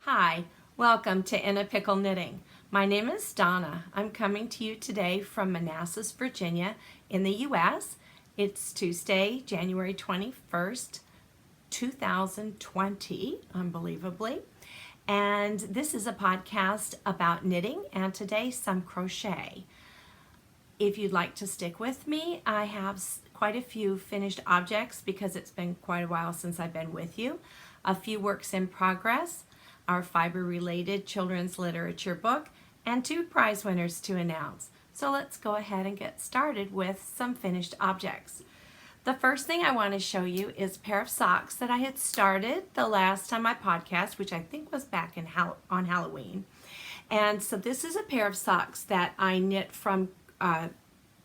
Hi, welcome to In a Pickle Knitting. My name is Donna. I'm coming to you today from Manassas, Virginia in the U.S. It's Tuesday, January 21st, 2020, unbelievably. And this is a podcast about knitting and today some crochet. If you'd like to stick with me, I have quite a few finished objects because it's been quite a while since I've been with you. A few works in progress, our fiber-related children's literature book, and 2 prize winners to announce. So let's go ahead and get started with some finished objects. The first thing I want to show you is a pair of socks that I had started the last time I podcast, which I think was back on Halloween. And so this is a pair of socks that I knit from a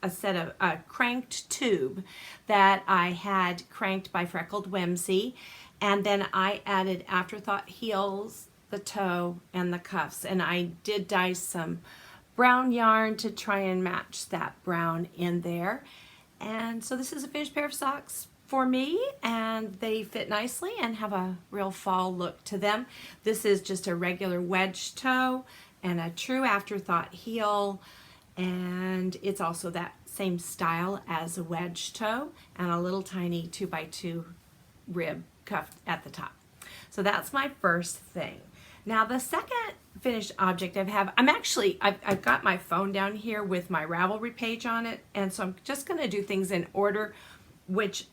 set of a cranked tube that I had cranked by Freckled Whimsy, and then I added afterthought heels, the toe, and the cuffs, and I did dye some brown yarn to try and match that brown in there. And so this is a finished pair of socks for me, and they fit nicely and have a real fall look to them. This is just a regular wedge toe and a true afterthought heel, and it's also that same style as a wedge toe and a little tiny 2x2 rib cuff at the top. So that's my first thing. Now the second finished object I've got my phone down here with my Ravelry page on it, and so I'm just going to do things in order, which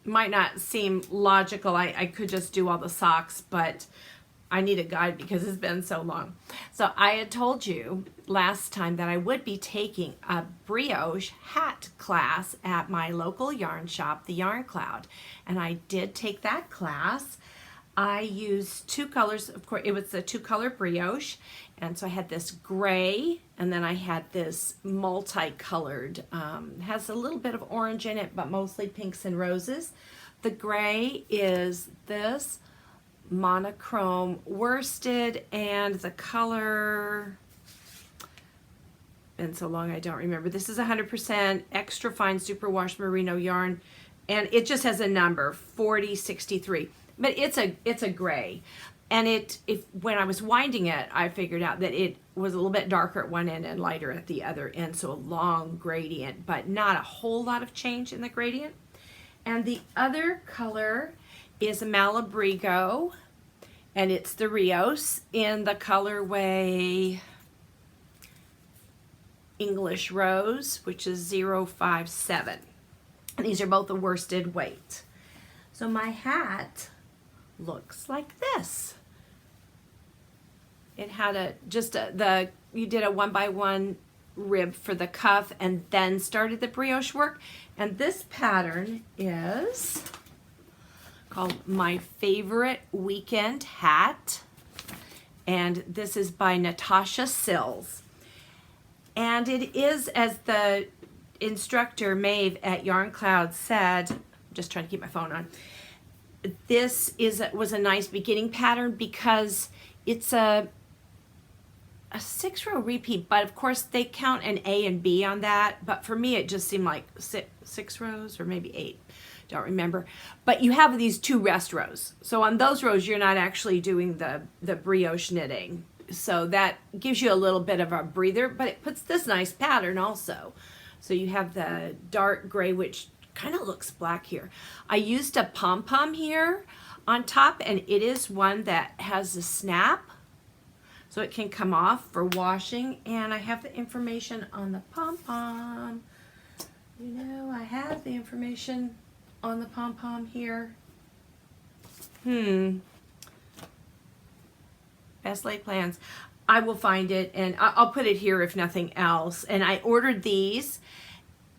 might not seem logical. I could just do all the socks, but I need a guide because it's been so long. So I had told you last time that I would be taking a brioche hat class at my local yarn shop, the Yarn Cloud, and I did take that class. I used 2 colors, of course. It was the 2-color brioche, and so I had this gray, and then I had this multicolored, has a little bit of orange in it, but mostly pinks and roses. The gray is this monochrome worsted, and the color, been so long I don't remember. This is 100% extra fine superwash merino yarn, and it just has a number 4063, but it's a gray. And when I was winding it, I figured out that it was a little bit darker at one end and lighter at the other end, so a long gradient, but not a whole lot of change in the gradient. And the other color is a Malabrigo, and it's the Rios in the colorway English Rose, which is 057. And these are both a worsted weight. So my hat looks like this. It had you did a 1x1 rib for the cuff and then started the brioche work. And this pattern is called My Favorite Weekend Hat, and this is by Natasha Sills. And it is, as the instructor Maeve at Yarn Cloud said, I'm just trying to keep my phone on, this was a nice beginning pattern because it's a 6-row repeat, but of course they count an A and B on that, but for me it just seemed like 6 rows or maybe 8. Don't remember, but you have these 2 rest rows, so on those rows you're not actually doing the brioche knitting, so that gives you a little bit of a breather, but it puts this nice pattern also. So you have the dark gray, which kind of looks black here. I used a pom-pom here on top, and it is one that has a snap, so it can come off for washing, and I have the information on the pom-pom. You know, I have the information on the pom-pom here. Best laid plans. I will find it, and I'll put it here if nothing else. And I ordered these,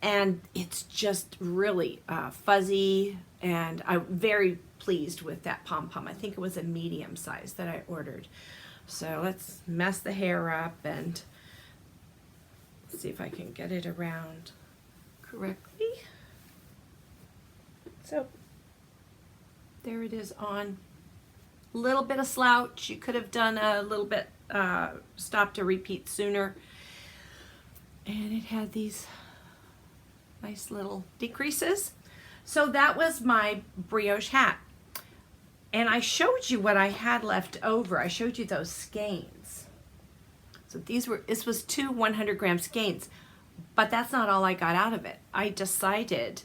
and it's just really fuzzy, and I'm very pleased with that pom-pom. I think it was a medium size that I ordered. So let's mess the hair up and see if I can get it around correctly. So there it is on. A little bit of slouch. You could have done a little bit stop to repeat sooner. And it had these nice little decreases. So that was my brioche hat. And I showed you what I had left over. I showed you those skeins. So this was 2 100-gram skeins, but that's not all I got out of it. I decided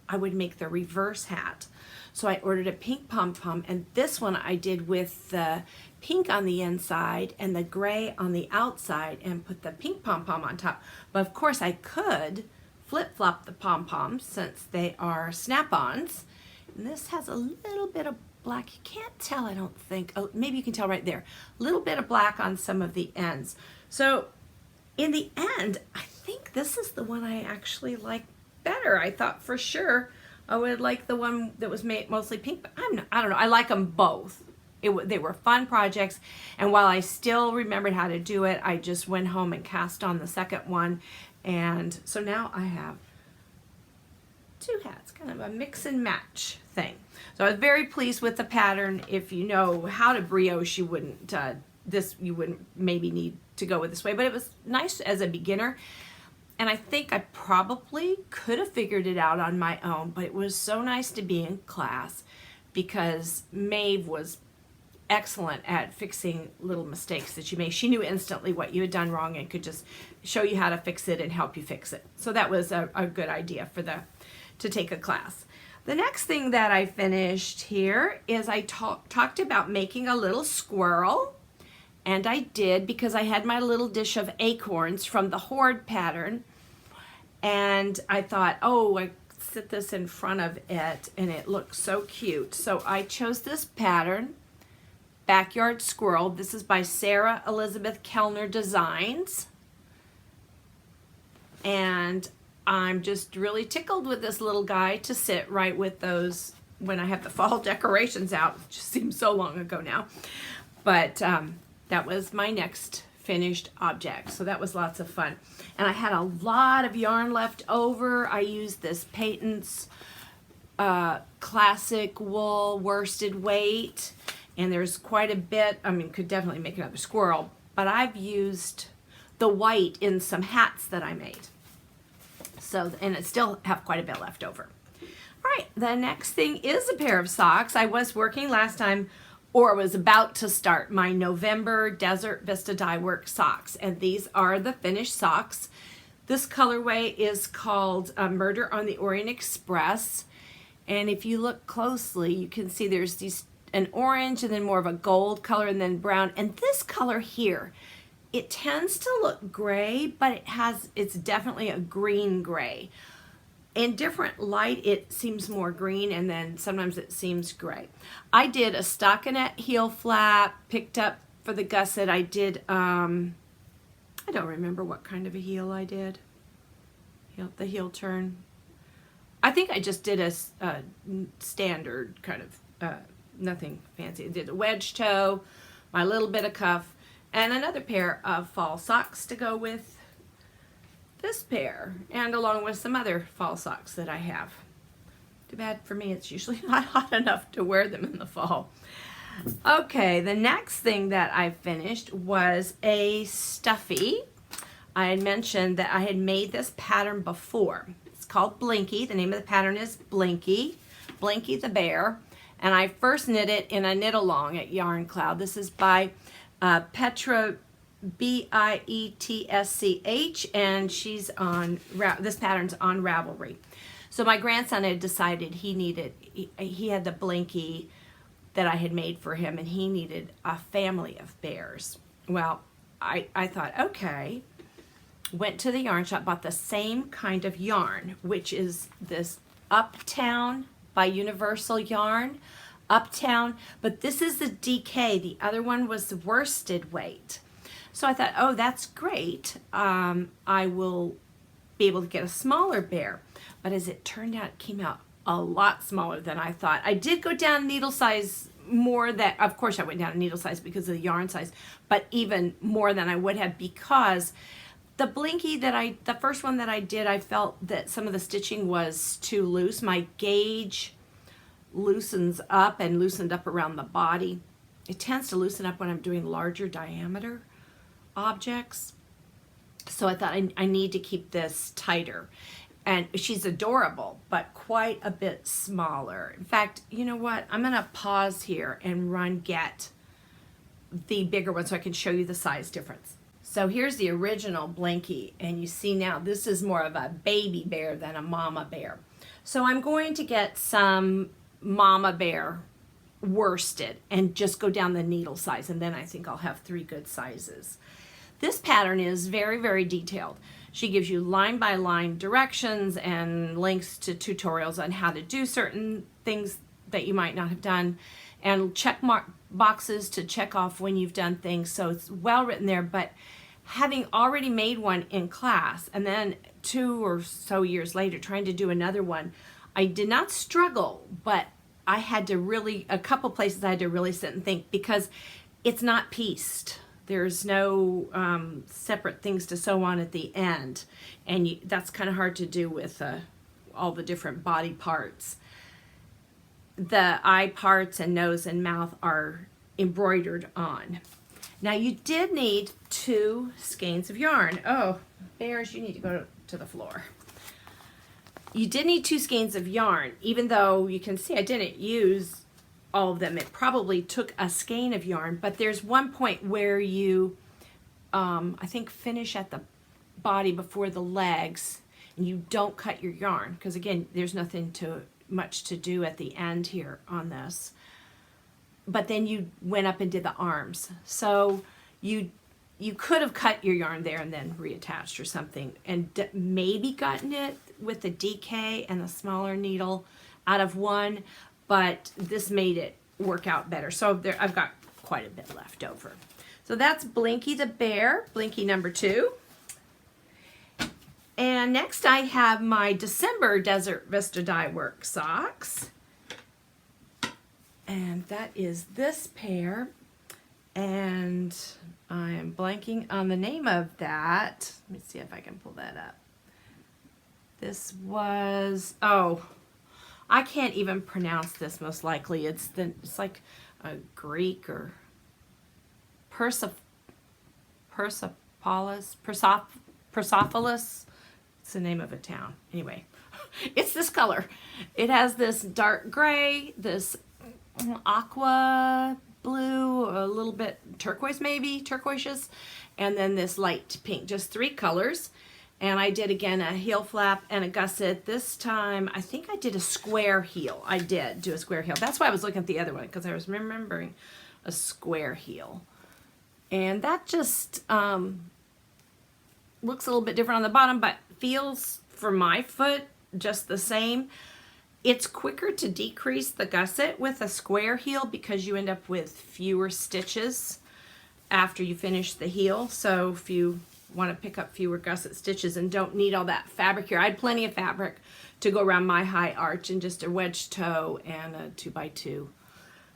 I would make the reverse hat. So I ordered a pink pom-pom, and this one I did with the pink on the inside and the gray on the outside and put the pink pom-pom on top. But of course I could flip-flop the pom-poms since they are snap-ons. And this has a little bit of black. You can't tell, I don't think. Oh, maybe you can tell right there. A little bit of black on some of the ends. So in the end, I think this is the one I actually like better. I thought for sure I would like the one that was made mostly pink, but I don't know. I like them both. They were fun projects, and while I still remembered how to do it, I just went home and cast on the second one, and so now I have 2 hats, kind of a mix and match thing. So I was very pleased with the pattern. If you know how to brioche, you wouldn't maybe need to go with this way, but it was nice as a beginner. And I think I probably could have figured it out on my own, but it was so nice to be in class because Maeve was excellent at fixing little mistakes that you made. She knew instantly what you had done wrong and could just show you how to fix it and help you fix it. So that was a good idea to take a class. The next thing that I finished here is I talked about making a little squirrel. And I did, because I had my little dish of acorns from the Horde pattern. And I thought, oh, I sit this in front of it and it looks so cute. So I chose this pattern, Backyard Squirrel. This is by Sarah Elizabeth Kellner Designs. And I'm just really tickled with this little guy to sit right with those when I have the fall decorations out, which seems so long ago now. But that was my next finished object. So that was lots of fun. And I had a lot of yarn left over. I used this Peyton's classic wool worsted weight. And there's quite a bit. I mean, could definitely make another squirrel. But I've used the white in some hats that I made. So, and I still have quite a bit left over. All right, the next thing is a pair of socks. I was working last time, or was about to start, my November Desert Vista Dye Work socks. And these are the finished socks. This colorway is called Murder on the Orient Express. And if you look closely, you can see there's an orange and then more of a gold color and then brown. And this color here, it tends to look gray, but it's definitely a green gray. In different light, it seems more green, and then sometimes it seems gray. I did a stockinette heel flap, picked up for the gusset. I did, I don't remember what kind of a heel I did. The heel turn. I think I just did a standard kind of, nothing fancy. I did a wedge toe, my little bit of cuff, and another pair of fall socks to go with this pair, and along with some other fall socks that I have. Too bad for me, it's usually not hot enough to wear them in the fall. Okay, the next thing that I finished was a stuffy. I had mentioned that I had made this pattern before. It's called Blinky. The name of the pattern is Blinky, Blinky the Bear. And I first knit it in a knit along at Yarn Cloud. This is by Petra Bietsch, and she's on, this pattern's on Ravelry. So my grandson had decided he had the Blinky that I had made for him, and he needed a family of bears. Well, I thought, okay, went to the yarn shop, bought the same kind of yarn, which is this Uptown by Universal Yarn, Uptown, but this is the DK. The other one was the worsted weight. So I thought, oh, that's great. I will be able to get a smaller bear. But as it turned out, it came out a lot smaller than I thought. I did go down needle size more than, of course I went down a needle size because of the yarn size, but even more than I would have, because the Blinky the first one that I did, I felt that some of the stitching was too loose. My gauge loosens up and loosened up around the body. It tends to loosen up when I'm doing larger diameter objects. So I thought I need to keep this tighter. And she's adorable, but quite a bit smaller. In fact, you know what? I'm gonna pause here and get the bigger one so I can show you the size difference. So here's the original Blinky, and you see now this is more of a baby bear than a mama bear. So I'm going to get some mama bear worsted and just go down the needle size, and then I think I'll have 3 good sizes. This pattern is very, very detailed. She gives you line by line directions and links to tutorials on how to do certain things that you might not have done, and check mark boxes to check off when you've done things. So it's well written there, but having already made one in class and then 2 or so years later trying to do another one, I did not struggle, but I had to really, a couple places I had to really sit and think, because it's not pieced. There's no separate things to sew on at the end, and that's kind of hard to do with all the different body parts. The eye parts and nose and mouth are embroidered on. Now you did need 2 skeins of yarn. Oh, bears, you need to go to the floor. You did need 2 skeins of yarn, even though you can see I didn't use all of them. It probably took a skein of yarn, but there's one point where you, I think, finish at the body before the legs, and you don't cut your yarn, because again, there's nothing much to do at the end here on this. But then you went up and did the arms. So you could have cut your yarn there and then reattached or something, and maybe gotten it with the DK and the smaller needle out of one, but this made it work out better. So there, I've got quite a bit left over. So that's Blinky the bear, Blinky number 2. And next I have my December Desert Vista Dye Work socks. And that is this pair. And I am blanking on the name of that. Let me see if I can pull that up. This was, oh, I can't even pronounce this most likely. It's like a Greek or Persepolis. It's the name of a town. Anyway, it's this color. It has this dark gray, this aqua blue, a little bit turquoise, maybe turquoise, and then this light pink. Just 3 colors. And I did, again, a heel flap and a gusset. This time, I think I did a square heel. I did do a square heel. That's why I was looking at the other one, because I was remembering a square heel. And that just looks a little bit different on the bottom, but feels, for my foot, just the same. It's quicker to decrease the gusset with a square heel because you end up with fewer stitches after you finish the heel. So if you want to pick up fewer gusset stitches and don't need all that fabric here, I had plenty of fabric to go around my high arch and just a wedge toe and a 2x2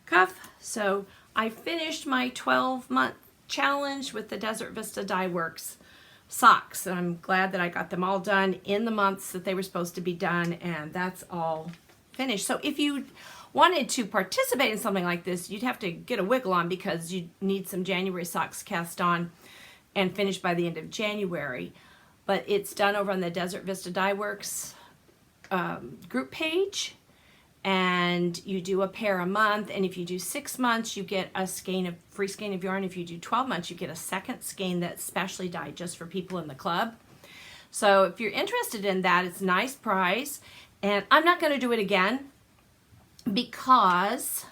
cuff. So I finished my 12-month challenge with the Desert Vista Dye Works socks. And I'm glad that I got them all done in the months that they were supposed to be done, and that's all finished. So if you wanted to participate in something like this, you'd have to get a wiggle on, because you need some January socks cast on and finished by the end of January. But it's done over on the Desert Vista Dye Works group page, and you do a pair a month, and if you do 6 months, you get a free skein of yarn. If you do 12 months, you get a second skein that's specially dyed just for people in the club. So if you're interested in that, it's a nice price. And I'm not going to do it again because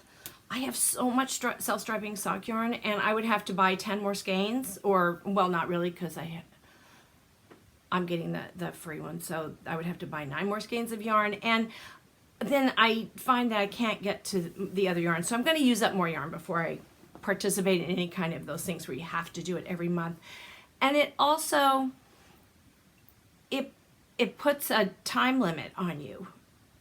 I have so much self-striping sock yarn, and I would have to buy 10 more skeins, or, well, not really, because I'm getting the free one, so I would have to buy 9 more skeins of yarn, and then I find that I can't get to the other yarn. So I'm going to use up more yarn before I participate in any kind of those things where you have to do it every month. And it also, it puts a time limit on you.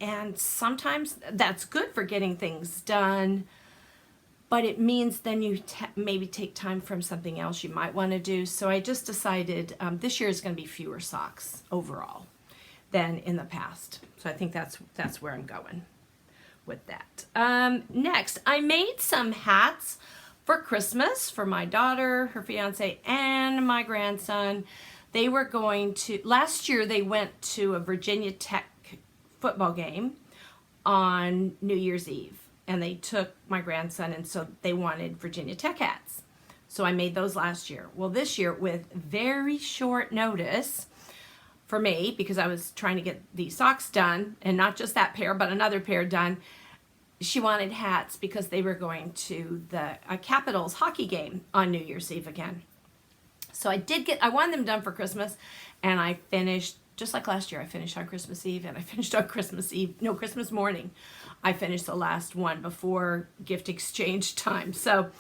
And sometimes that's good for getting things done, but it means then you maybe take time from something else you might want to do. So I just decided this year is going to be fewer socks overall than in the past. So I think that's where I'm going with that. Next, I made some hats for Christmas for my daughter, her fiance, and my grandson. They were going to, last year they went to a Virginia Tech football game on New Year's Eve. And they took my grandson, and so they wanted Virginia Tech hats. So I made those last year. Well, this year, with very short notice for me, because I was trying to get these socks done, and not just that pair, but another pair done, she wanted hats because they were going to the Capitals hockey game on New Year's Eve again. So I wanted them done for Christmas, and I finished, just like last year, I finished on Christmas Eve, and I finished on Christmas morning. I finished the last one before gift exchange time. So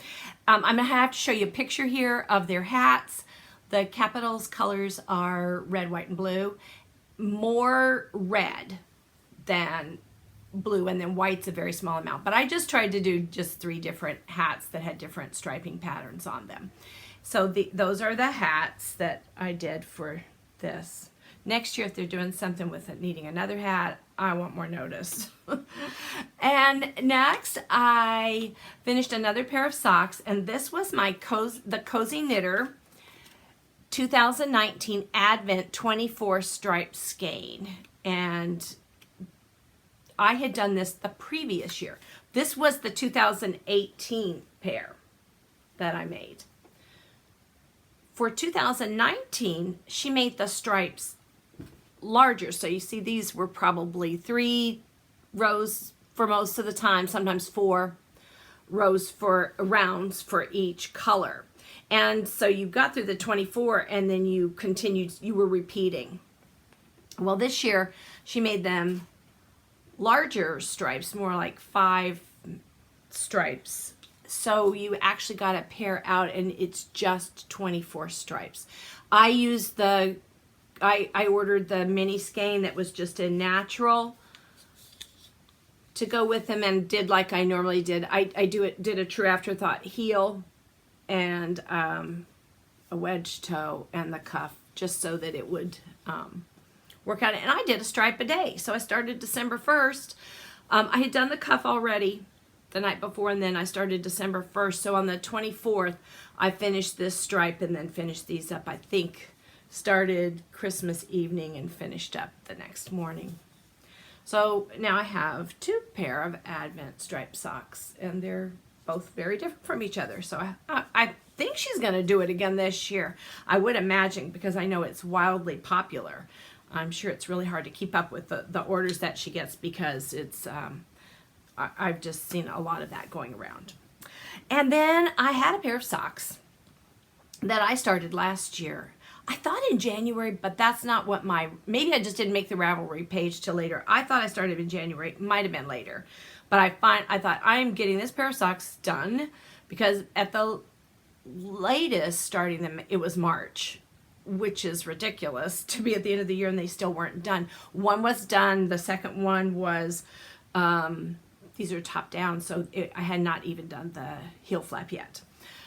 I'm going to have to show you a picture here of their hats. The Capitals colors are red, white, and blue. More red than blue, and then white's a very small amount. But I just tried to do just 3 different hats that had different striping patterns on them. So those are the hats that I did for this. Next year, if they're doing something with it, needing another hat, I want more notice. And next, I finished another pair of socks, and this was the Cozy Knitter 2019 Advent 24 Stripe Skein. And I had done this the previous year. This was the 2018 pair that I made. For 2019, she made the stripes larger. So you see these were probably 3 rows for most of the time, sometimes 4 rows for rounds for each color. And so you got through the 24 and then you continued, you were repeating. Well, this year she made them larger stripes, more like 5 stripes. So you actually got a pair out and it's just 24 stripes. I used I ordered the mini skein that was just a natural to go with them, and did like I normally did. I did a true afterthought heel and a wedge toe and the cuff, just so that it would work out. And I did a stripe a day. So I started December 1st. I had done the cuff already the night before, and then I started December 1st. So on the 24th, I finished this stripe and then finished these up. I think started Christmas evening and finished up the next morning. So now I have 2 pair of Advent striped socks, and they're both very different from each other. So I think she's going to do it again this year. I would imagine, because I know it's wildly popular. I'm sure it's really hard to keep up with the orders that she gets, because it's I've just seen a lot of that going around. And then I had a pair of socks that I started last year. I thought in January, but that's not what maybe I just didn't make the Ravelry page till later. I thought I started in January, might have been later. But I thought I'm getting this pair of socks done, because at the latest starting them, it was March, which is ridiculous to be at the end of the year and they still weren't done. One was done, the second one was, these are top down, so I had not even done the heel flap yet.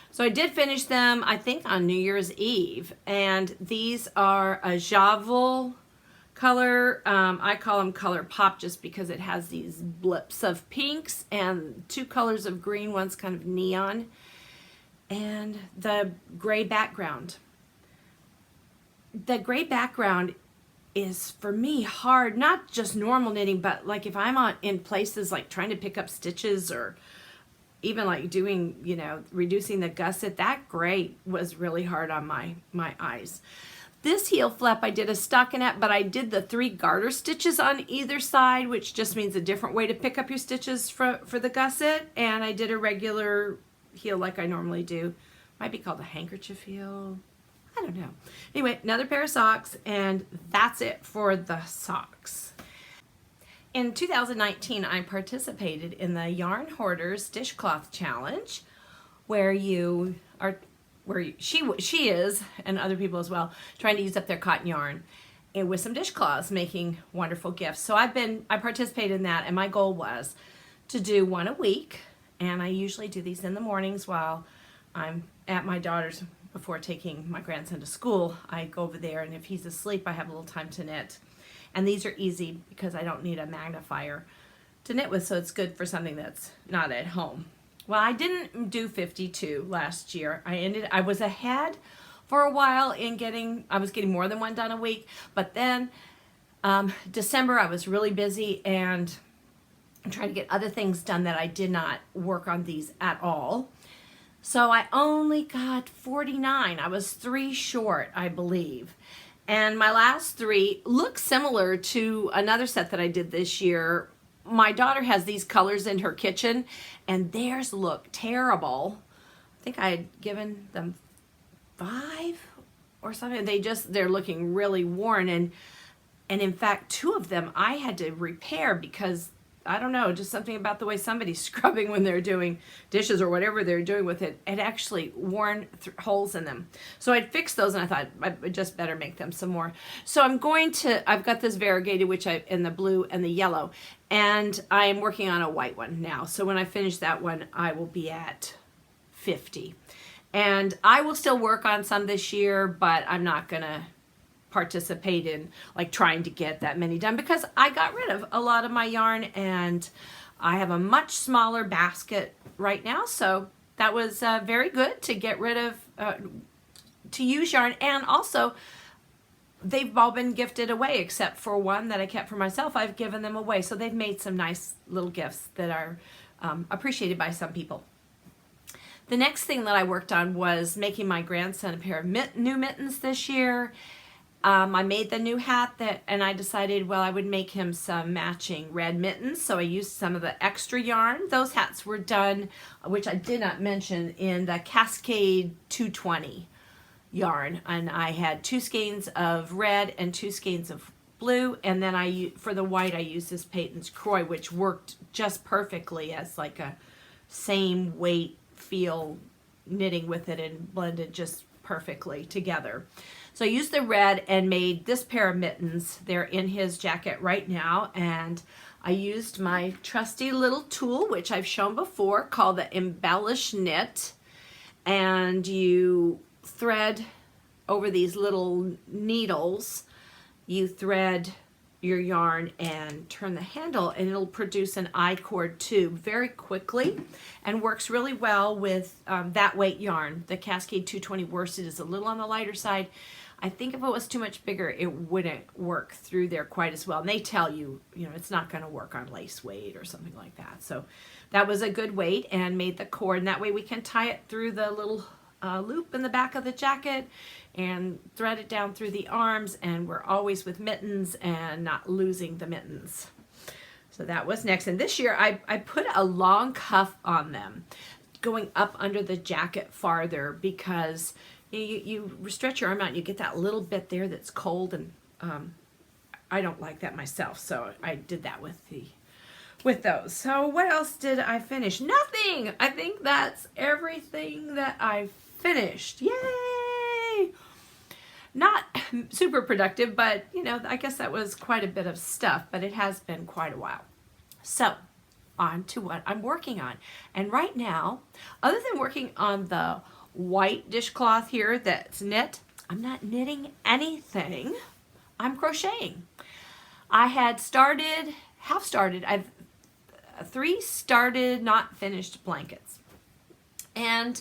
So I did finish them, I think, on New Year's Eve. And these are a Javel color. I call them Color Pop just because it has these blips of pinks and 2 colors of green. One's kind of neon. And the gray background. The gray background is, for me, hard. Not just normal knitting, but like if I'm in places like trying to pick up stitches, or even like doing, reducing the gusset, that gray was really hard on my eyes. This heel flap, I did a stockinette, but I did the 3 garter stitches on either side, which just means a different way to pick up your stitches for the gusset. And I did a regular heel like I normally do. Might be called a handkerchief heel. I don't know. Anyway, another pair of socks, and that's it for the socks. In 2019, I participated in the Yarn Hoarders Dishcloth Challenge, where she is, and other people as well, trying to use up their cotton yarn and with some dishcloths, making wonderful gifts. So I participated in that, and my goal was to do 1 a week, and I usually do these in the mornings while I'm at my daughter's before taking my grandson to school. I go over there, and if he's asleep, I have a little time to knit. And these are easy because I don't need a magnifier to knit with, so it's good for something that's not at home. Well, I didn't do 52 last year. I was ahead for a while I was getting more than one done a week, but then December I was really busy and I'm trying to get other things done that I did not work on these at all. So I only got 49. I was 3 short, I believe. And my last 3 look similar to another set that I did this year. My daughter has these colors in her kitchen and theirs look terrible. I think I had given them 5 or something. They're looking really worn, and in fact 2 of them I had to repair because I don't know, just something about the way somebody's scrubbing when they're doing dishes or whatever they're doing with it. It actually worn holes in them. So I'd fix those and I thought I would just better make them some more. So I've got this variegated, which in the blue and the yellow, and I'm working on a white one now. So when I finish that one, I will be at 50. And I will still work on some this year, but I'm not gonna participate in like trying to get that many done because I got rid of a lot of my yarn and I have a much smaller basket right now. So that was very good to get rid of, to use yarn, and also they've all been gifted away except for one that I kept for myself. I've given them away. So they've made some nice little gifts that are appreciated by some people. The next thing that I worked on was making my grandson a pair of new mittens this year. I made the new hat and I decided, well, I would make him some matching red mittens. So I used some of the extra yarn. Those hats were done, which I did not mention, in the Cascade 220 yarn. And I had 2 skeins of red and 2 skeins of blue. And then for the white, I used this Peyton's Croy, which worked just perfectly as like a same weight feel knitting with it and blended just perfectly together. So I used the red and made this pair of mittens. They're in his jacket right now, and I used my trusty little tool, which I've shown before, called the Embellish Knit, and you thread over these little needles. You thread your yarn and turn the handle, and it'll produce an I-cord tube very quickly and works really well with that weight yarn. The Cascade 220 worsted is a little on the lighter side. I think if it was too much bigger, it wouldn't work through there quite as well. And they tell you, it's not going to work on lace weight or something like that. So that was a good weight and made the cord. And that way we can tie it through the little loop in the back of the jacket and thread it down through the arms. And we're always with mittens and not losing the mittens. So that was next. And this year I put a long cuff on them, going up under the jacket farther, because you stretch your arm out and you get that little bit there that's cold, and I don't like that myself, so I did that with those. So what else did I finish? Nothing! I think that's everything that I finished. Yay! Not super productive, but I guess that was quite a bit of stuff, but it has been quite a while. So on to what I'm working on. And right now, other than working on the white dishcloth here that's knit, I'm not knitting anything. I'm crocheting. I had half started, I've 3 started, not finished blankets. And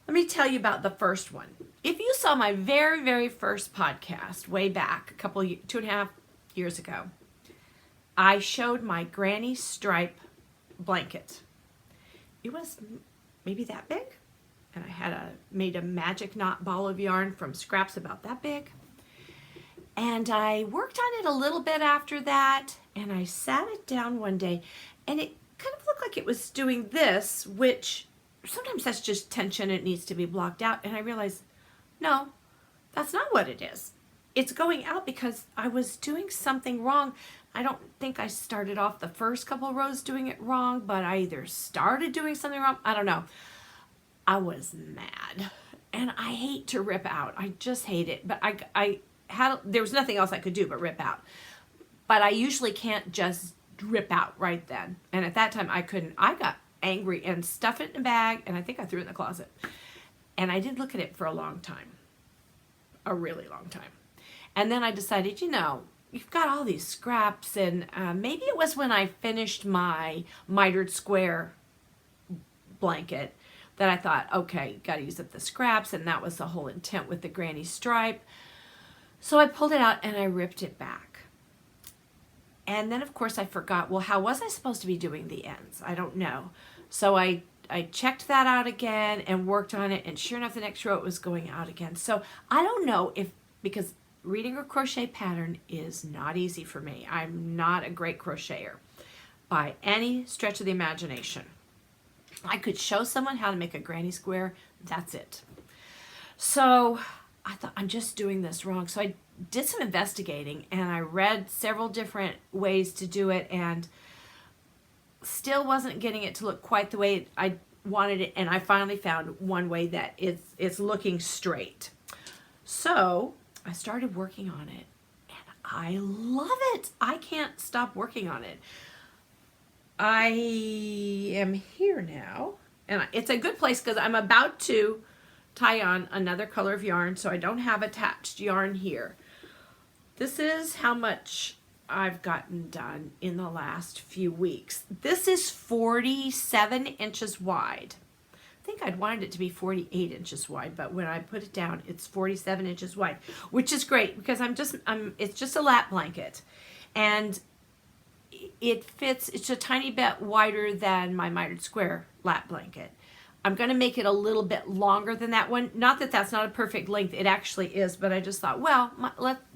let me tell you about the first one. If you saw my very, very first podcast way back, 2.5 years ago, I showed my granny stripe blanket. It was maybe that big. And I made a magic knot ball of yarn from scraps about that big. And I worked on it a little bit after that, and I sat it down one day, and it kind of looked like it was doing this, which sometimes that's just tension. It needs to be blocked out. And I realized, no, that's not what it is. It's going out because I was doing something wrong. I don't think I started off the first couple of rows doing it wrong, but I either started doing something wrong. I don't know. I was mad, and I hate to rip out. I just hate it. But there was nothing else I could do but rip out. But I usually can't just rip out right then. And at that time I couldn't. I got angry and stuffed it in a bag, and I think I threw it in the closet. And I did look at it for a long time, a really long time. And then I decided, you've got all these scraps, and maybe it was when I finished my mitered square blanket that I thought, okay, got to use up the scraps, and that was the whole intent with the granny stripe. So I pulled it out and I ripped it back. And then, of course, I forgot, well, how was I supposed to be doing the ends? I don't know. So I checked that out again and worked on it, and sure enough, the next row it was going out again. So I don't know if, because reading a crochet pattern is not easy for me. I'm not a great crocheter by any stretch of the imagination. I could show someone how to make a granny square, that's it. So I thought, I'm just doing this wrong. So I did some investigating, and I read several different ways to do it, and still wasn't getting it to look quite the way I wanted it, and I finally found one way that it's looking straight. So I started working on it, and I love it. I can't stop working on it. I am here now, and it's a good place because I'm about to tie on another color of yarn, so I don't have attached yarn here. This is how much I've gotten done in the last few weeks. This is 47 inches wide. I think I'd wanted it to be 48 inches wide, but when I put it down, it's 47 inches wide, which is great because it's just a lap blanket, and it fits. It's a tiny bit wider than my mitered square lap blanket. I'm going to make it a little bit longer than that one. Not that that's not a perfect length. It actually is, but I just thought, well,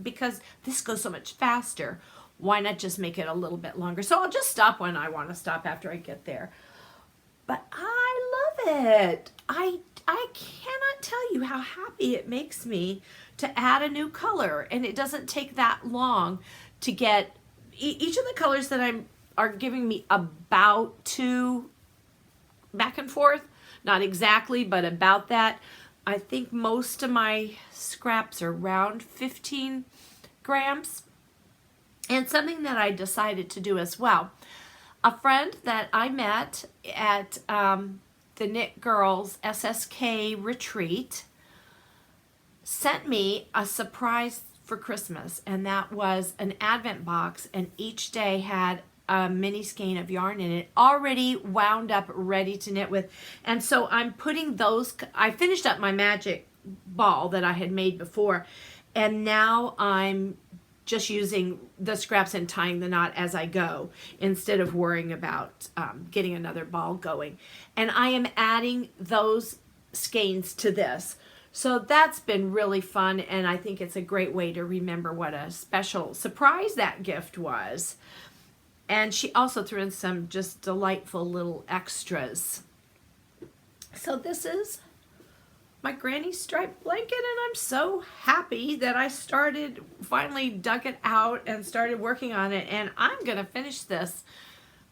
because this goes so much faster, why not just make it a little bit longer? So I'll just stop when I want to stop after I get there. But I love it. I cannot tell you how happy it makes me to add a new color, and it doesn't take that long to get each of the colors that are giving me about 2 back and forth. Not exactly, but about that. I think most of my scraps are around 15 grams. And something that I decided to do as well. A friend that I met at the Knit Girls SSK retreat sent me a surprise for Christmas, and that was an advent box, and each day had a mini skein of yarn in it already wound up ready to knit with. And so I'm putting those, I finished up my magic ball that I had made before, and now I'm just using the scraps and tying the knot as I go instead of worrying about getting another ball going. And I am adding those skeins to this. So that's been really fun, and I think it's a great way to remember what a special surprise that gift was. And she also threw in some just delightful little extras. So this is my granny striped blanket, and I'm so happy that I finally dug it out and started working on it, and I'm going to finish this,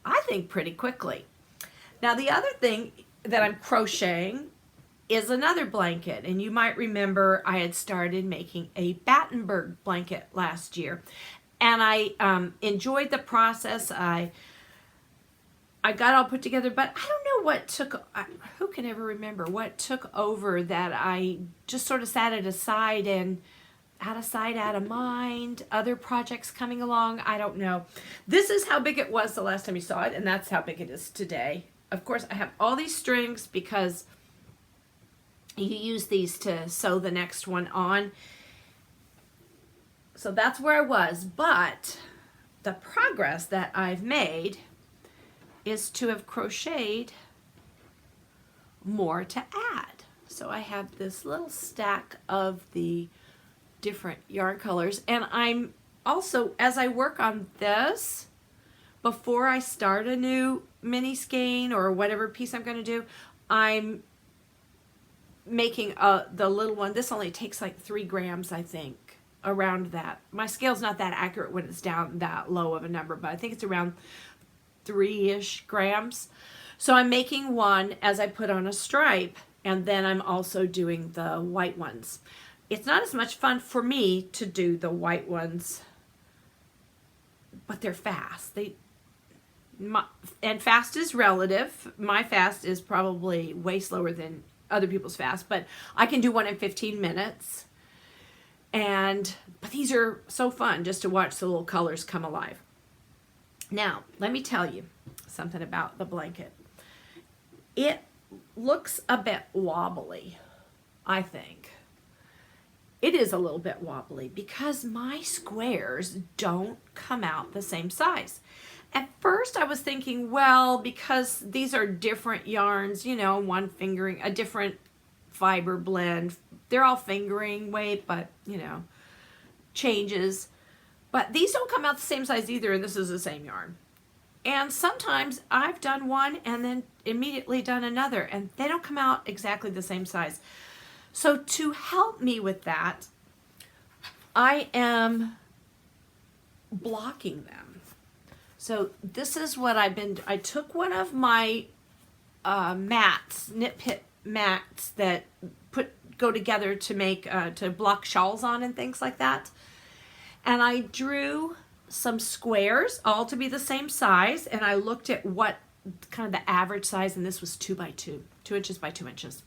I think, pretty quickly. Now the other thing that I'm crocheting is another blanket, and you might remember I had started making a Battenberg blanket last year, and I enjoyed the process. I got all put together, but I don't know what who can ever remember what took over that I just sort of sat it aside, and out of sight, out of mind, other projects coming along, I don't know. This is how big it was the last time you saw it, and that's how big it is today. Of course, I have all these strings because you use these to sew the next one on. So that's where I was, but the progress that I've made is to have crocheted more to add. So I have this little stack of the different yarn colors, and I'm also, as I work on this, before I start a new mini skein or whatever piece I'm going to do, I'm making the little one. This only takes like 3 grams, I think, around that. My scale's not that accurate when it's down that low of a number, but I think it's around 3-ish grams. So I'm making one as I put on a stripe, and then I'm also doing the white ones. It's not as much fun for me to do the white ones, but they're fast. And fast is relative. My fast is probably way slower than other people's fast, but I can do one in 15 minutes. But these are so fun just to watch the little colors come alive. Now, let me tell you something about the blanket. It looks a bit wobbly, I think. It is a little bit wobbly because my squares don't come out the same size. At first I was thinking, well, because these are different yarns, you know, one fingering, a different fiber blend. They're all fingering weight, but, you know, changes. But these don't come out the same size either, and this is the same yarn. And sometimes I've done one and then immediately done another, and they don't come out exactly the same size. So to help me with that, I am blocking them. So this is what I took one of my mats, knit pit mats that go together to make, to block shawls on and things like that. And I drew some squares, all to be the same size, and I looked at what kind of the average size, and this was 2 by 2, 2 inches by 2 inches.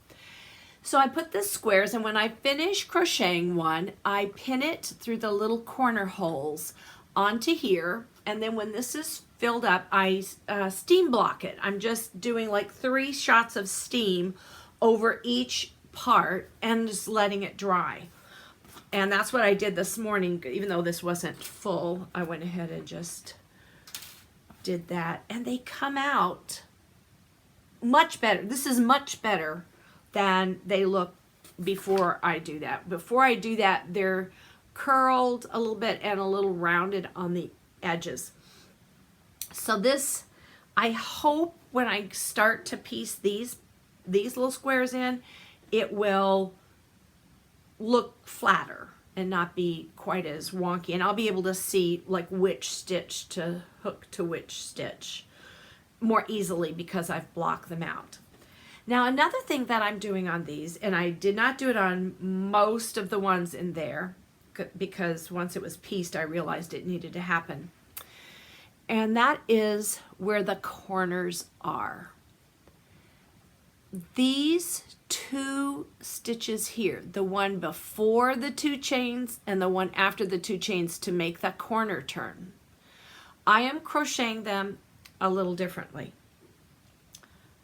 So I put the squares, and when I finish crocheting one, I pin it through the little corner holes onto here, and then when this is filled up, I steam block it. I'm just doing like 3 shots of steam over each part and just letting it dry. And that's what I did this morning. Even though this wasn't full, I went ahead and just did that. And they come out much better. This is much better than they look before I do that. Before I do that, they're curled a little bit and a little rounded on the edges. So this, I hope when I start to piece these little squares in, it will look flatter and not be quite as wonky, and I'll be able to see like which stitch to hook to which stitch more easily because I've blocked them out. Now another thing that I'm doing on these, and I did not do it on most of the ones in there because once it was pieced I realized it needed to happen, and that is where the corners are. These 2 stitches here, the one before the 2 chains and the one after the 2 chains to make that corner turn, I am crocheting them a little differently.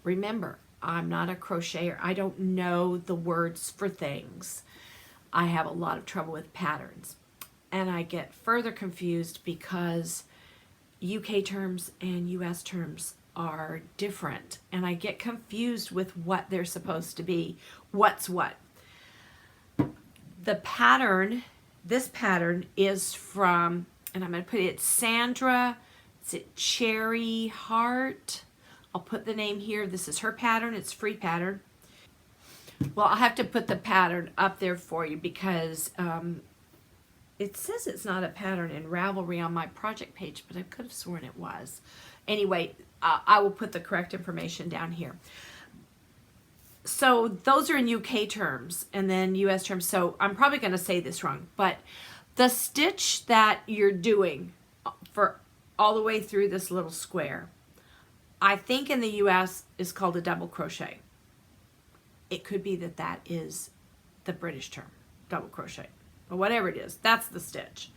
Remember, I'm not a crocheter. I don't know the words for things. I have a lot of trouble with patterns, and I get further confused because UK terms and US terms are different, and I get confused with what they're supposed to be, what's what. The pattern, this pattern is from, and I'm going to put it, Sandra, it's at Cherry Heart. I'll put the name here. This is her pattern. It's free pattern. Well, I'll have to put the pattern up there for you because it says it's not a pattern in Ravelry on my project page, but I could have sworn it was. Anyway, I will put the correct information down here. So those are in UK terms and then US terms. So I'm probably going to say this wrong, but the stitch that you're doing for all the way through this little square, I think in the US is called a double crochet. It could be that that is the British term, double crochet, or whatever it is, that's the stitch.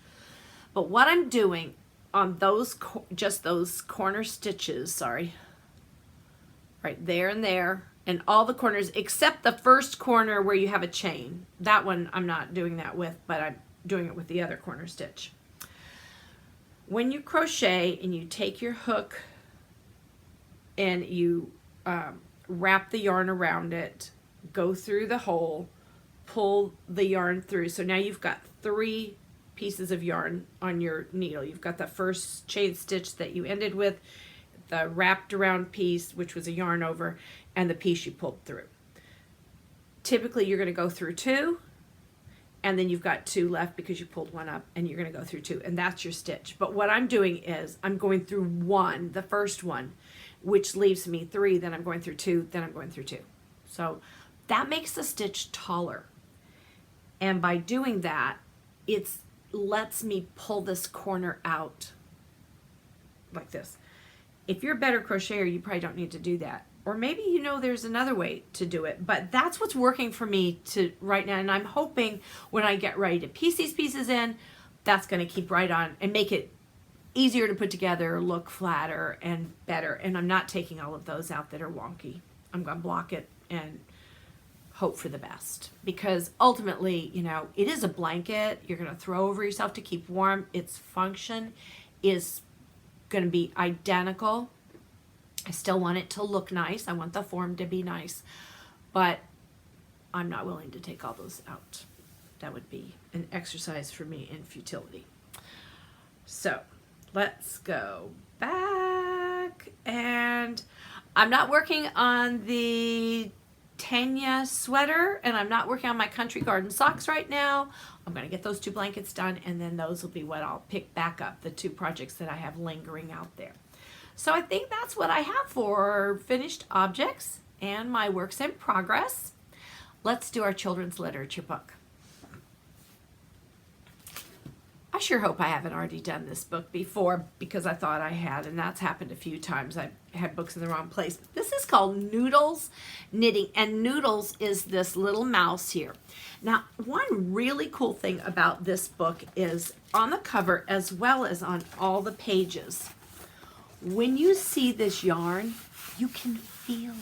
But what I'm doing on those, just those corner stitches, sorry, right there and there, and all the corners except the first corner where you have a chain. That one I'm not doing that with, but I'm doing it with the other corner stitch. When you crochet and you take your hook and you wrap the yarn around it, go through the hole, pull the yarn through. So now you've got 3 pieces of yarn on your needle. You've got the first chain stitch that you ended with, the wrapped around piece, which was a yarn over, and the piece you pulled through. Typically you're going to go through 2, and then you've got 2 left because you pulled 1 up, and you're going to go through 2, and that's your stitch. But what I'm doing is I'm going through 1, the first one, which leaves me 3, then I'm going through 2, then I'm going through 2. So that makes the stitch taller. And by doing that, it lets me pull this corner out like this. If you're a better crocheter, you probably don't need to do that. Or maybe you know there's another way to do it, but that's what's working for me to right now. And I'm hoping when I get ready to piece these pieces in, that's going to keep right on and make it easier to put together, look flatter and better. And I'm not taking all of those out that are wonky. I'm going to block it and hope for the best, because ultimately, you know, it is a blanket you're going to throw over yourself to keep warm. Its function is going to be identical. I still want it to look nice. I want the form to be nice, but I'm not willing to take all those out. That would be an exercise for me in futility. So let's go back, and I'm not working on the Tanya sweater, and I'm not working on my country garden socks right now. I'm going to get those 2 blankets done, and then those will be what I'll pick back up, the 2 projects that I have lingering out there. So I think that's what I have for finished objects and my works in progress. Let's do our children's literature book. I sure hope I haven't already done this book before, because I thought I had, and that's happened a few times. I had books in the wrong place. This is called Noodles Knitting, and Noodles is this little mouse here. Now, one really cool thing about this book is on the cover, as well as on all the pages, when you see this yarn, you can feel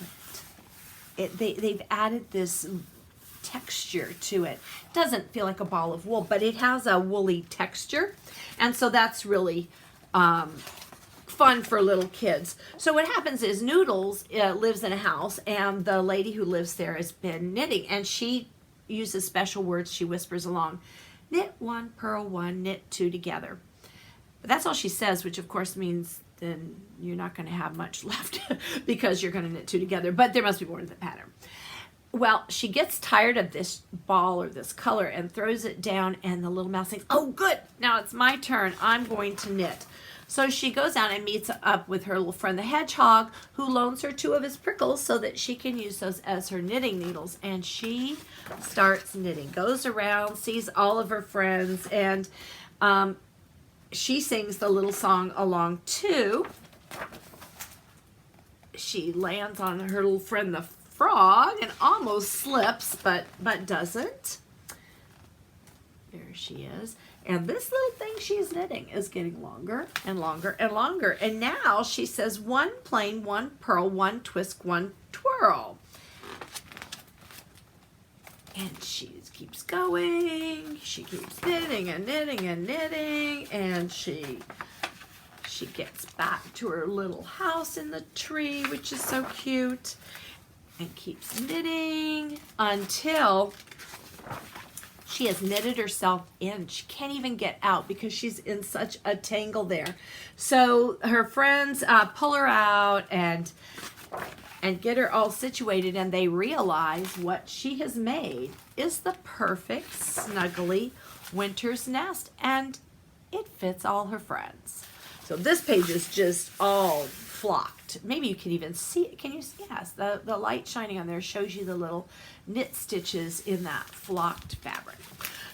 it. They've added this texture to it. It doesn't feel like a ball of wool, but it has a woolly texture, and so that's really fun for little kids. So what happens is Noodles lives in a house, and the lady who lives there has been knitting, and she uses special words. She whispers along, knit 1, purl 1, knit 2 together. But that's all she says, which of course means then you're not going to have much left because you're going to knit 2 together, but there must be more to the pattern. Well, she gets tired of this ball or this color and throws it down, and the little mouse thinks, oh good, now it's my turn, I'm going to knit. So she goes out and meets up with her little friend the hedgehog, who loans her 2 of his prickles so that she can use those as her knitting needles, and she starts knitting, goes around, sees all of her friends, and she sings the little song along too. She lands on her little friend the frog and almost slips, but doesn't. There she is. And this little thing she's knitting is getting longer and longer and longer. And now she says 1 plain, 1 purl, 1 twist, 1 twirl. And she keeps going. She keeps knitting and knitting and knitting, and she gets back to her little house in the tree, which is so cute, and keeps knitting until she has knitted herself in. She can't even get out because she's in such a tangle there. So her friends pull her out and get her all situated, and they realize what she has made is the perfect snuggly winter's nest, and it fits all her friends. So this page is just all flocked. Maybe you can even see it. Can you see? Yes, the light shining on there shows you the little knit stitches in that flocked fabric.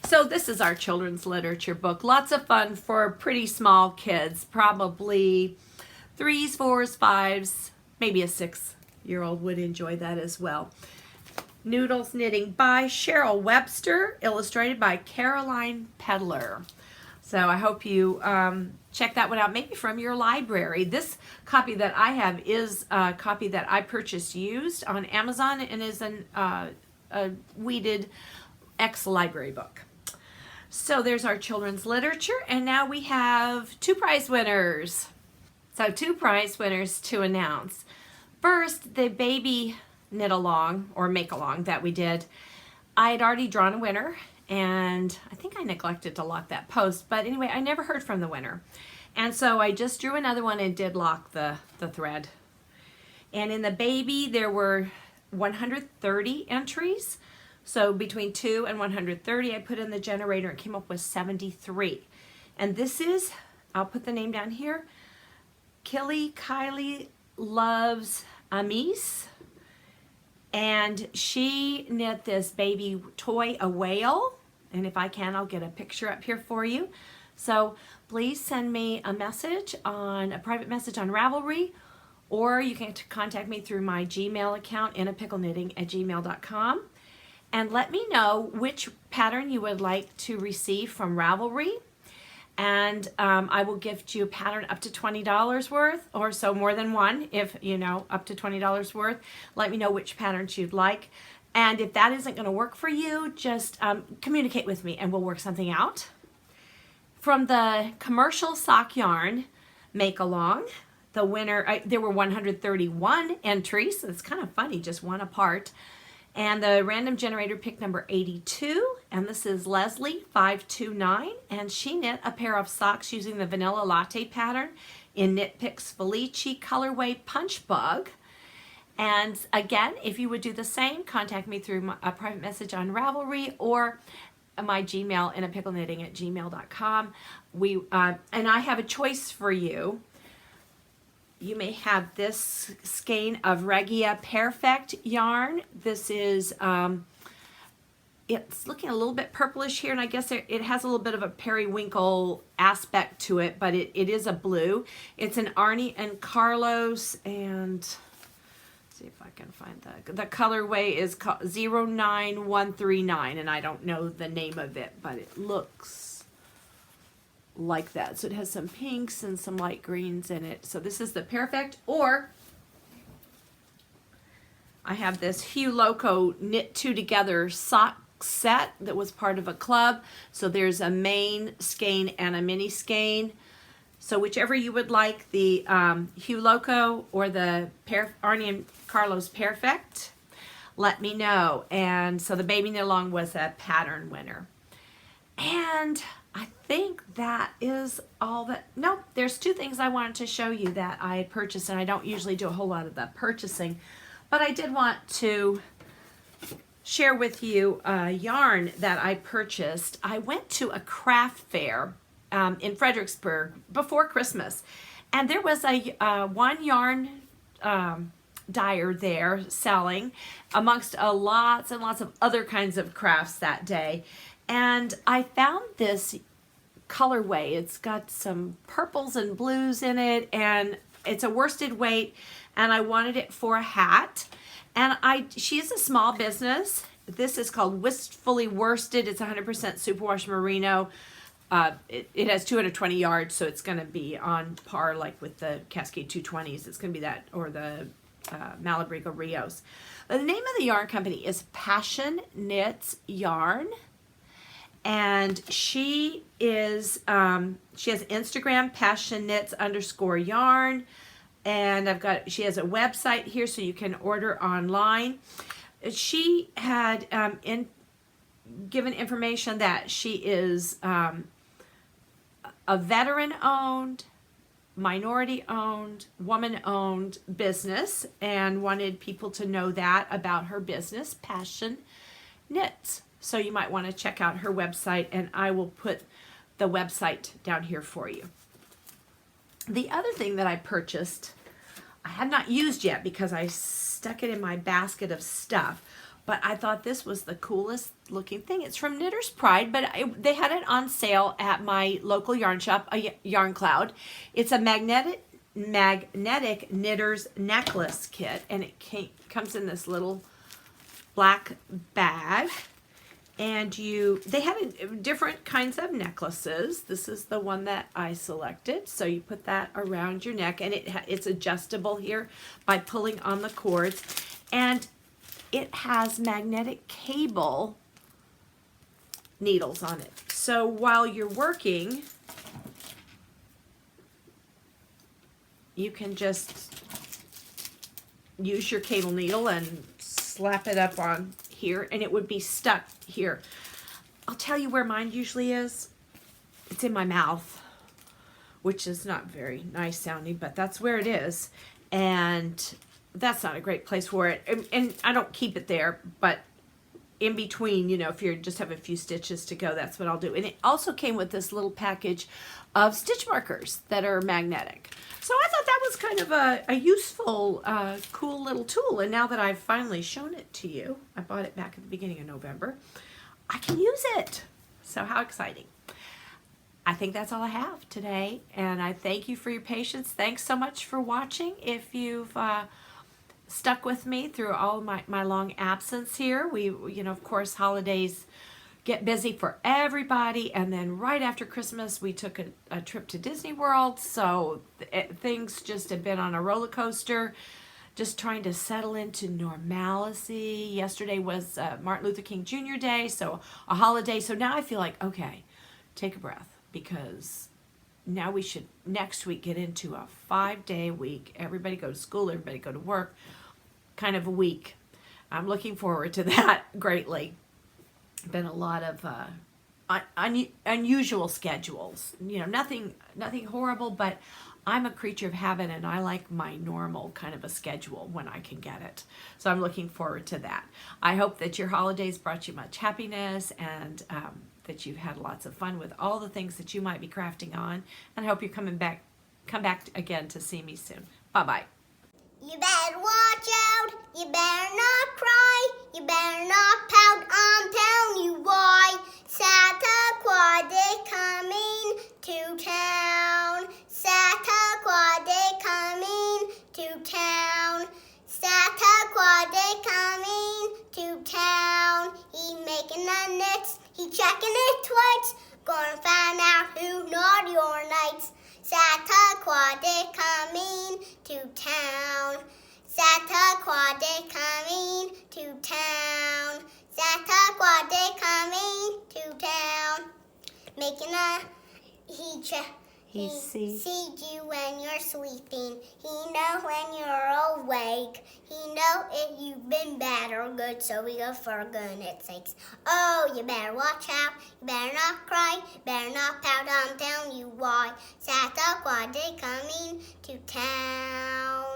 So this is our children's literature book. Lots of fun for pretty small kids, probably 3s, 4s, 5s, maybe a 6-year-old would enjoy that as well. Noodles Knitting by Cheryl Webster, illustrated by Caroline Pedler. So I hope you check that one out, maybe from your library. This copy that I have is a copy that I purchased used on Amazon and is a weeded ex-library book. So there's our children's literature, and now we have 2 prize winners. So 2 prize winners to announce. First, the baby knit along or make along that we did. I had already drawn a winner, and I think I neglected to lock that post, but anyway, I never heard from the winner. And so I just drew another one and did lock the thread. And in the baby, there were 130 entries. So between 2 and 130, I put in the generator and came up with 73. And this is, I'll put the name down here, Kylie Loves Amis. And she knit this baby toy, a whale. And if I can, I'll get a picture up here for you. So please send me a message a private message on Ravelry, or you can contact me through my Gmail account, inapicklenitting@gmail.com, and let me know which pattern you would like to receive from Ravelry. And I will gift you a pattern up to $20 worth, or so, more than one, if you know, up to $20 worth. Let me know which patterns you'd like. And if that isn't going to work for you, just communicate with me and we'll work something out. From the commercial sock yarn make along, the winner, there were 131 entries, so it's kind of funny, just one apart. And the random generator picked number 82, and this is Leslie 529, and she knit a pair of socks using the Vanilla Latte pattern in Knit Picks Felici colorway Punch Bug. And again, if you would do the same, contact me through a private message on Ravelry or my Gmail, inapickleknitting@gmail.com. And I have a choice for you. You may have this skein of Regia Perfect yarn. This is, it's looking a little bit purplish here, and I guess it has a little bit of a periwinkle aspect to it, but it is a blue. It's an Arnie and Carlos, and see if I can find the colorway is called 09139, and I don't know the name of it, but it looks like that. So it has some pinks and some light greens in it. So this is the Perfect, or I have this Hue Loco Knit Two Together sock set that was part of a club. So there's a main skein and a mini skein. So whichever you would like, the Hue Loco or the Arnie and Carlos Perfect, let me know. And so the Baby Knit Along was a pattern winner. And I think that is all that, nope, there's two things I wanted to show you that I purchased, and I don't usually do a whole lot of the purchasing, but I did want to share with you a yarn that I purchased. I went to a craft fair in Fredericksburg before Christmas, and there was a one yarn dyer there selling amongst lots and lots of other kinds of crafts that day. And I found this colorway. It's got some purples and blues in it, and it's a worsted weight, and I wanted it for a hat. And she's a small business. This is called Wistfully Worsted. It's 100% superwash merino. It has 220 yards, so it's going to be on par like with the Cascade 220s. It's going to be that, or the Malabrigo Rios. The name of the yarn company is Passion Knits Yarn. And she is, she has Instagram, passionknits_yarn. And she has a website here so you can order online. She had given information that she is a veteran-owned, minority-owned, woman-owned business, and wanted people to know that about her business, Passion Knits. So you might want to check out her website, and I will put the website down here for you. The other thing that I purchased, I have not used yet because I stuck it in my basket of stuff, but I thought this was the coolest looking thing. It's from Knitter's Pride, but they had it on sale at my local yarn shop, Yarn Cloud. It's a magnetic knitter's necklace kit, and it comes in this little black bag. And they had different kinds of necklaces. This is the one that I selected. So you put that around your neck, and it's adjustable here by pulling on the cords. And it has magnetic cable needles on it. So while you're working, you can just use your cable needle and slap it up on here, and it would be stuck here. I'll tell you where mine usually is. It's in my mouth, which is not very nice sounding, but that's where it is. And that's not a great place for it. And I don't keep it there, but in between, you know, if you just have a few stitches to go, that's what I'll do. And it also came with this little package of stitch markers that are magnetic. So I thought that was kind of a useful, cool little tool. And now that I've finally shown it to you, I bought it back at the beginning of November, I can use it. So how exciting. I think that's all I have today. And I thank you for your patience. Thanks so much for watching. If you've stuck with me through all my long absence here, of course, holidays get busy for everybody. And then right after Christmas, we took a trip to Disney World. So things just have been on a roller coaster, just trying to settle into normalcy. Yesterday was Martin Luther King Jr. Day, so a holiday. So now I feel like, okay, take a breath, because now we should next week get into a 5-day week. Everybody go to school, everybody go to work, kind of a week. I'm looking forward to that greatly. Been a lot of unusual schedules. You know, nothing horrible, but I'm a creature of habit, and I like my normal kind of a schedule when I can get it. So I'm looking forward to that. I hope that your holidays brought you much happiness, and that you've had lots of fun with all the things that you might be crafting on. And I hope you're come back again to see me soon. Bye-bye. You better watch out. You better not cry. You better not pout. I'm telling you why. Santa Claus is coming to town. Santa Claus is coming to town. Santa Claus is coming to town. He's making the nets. He's checking his twice. Gonna find out who's naughty or nice. Santa Claus is coming to town. Santa Claus is coming to town. Santa Claus is coming to town. Making a He sees you when you're sleeping. He knows when you're awake. He knows if you've been bad or good, so we go for goodness sakes. Oh, you better watch out. You better not cry. You better not pout. I'm telling you why. Santa Claus is coming to town.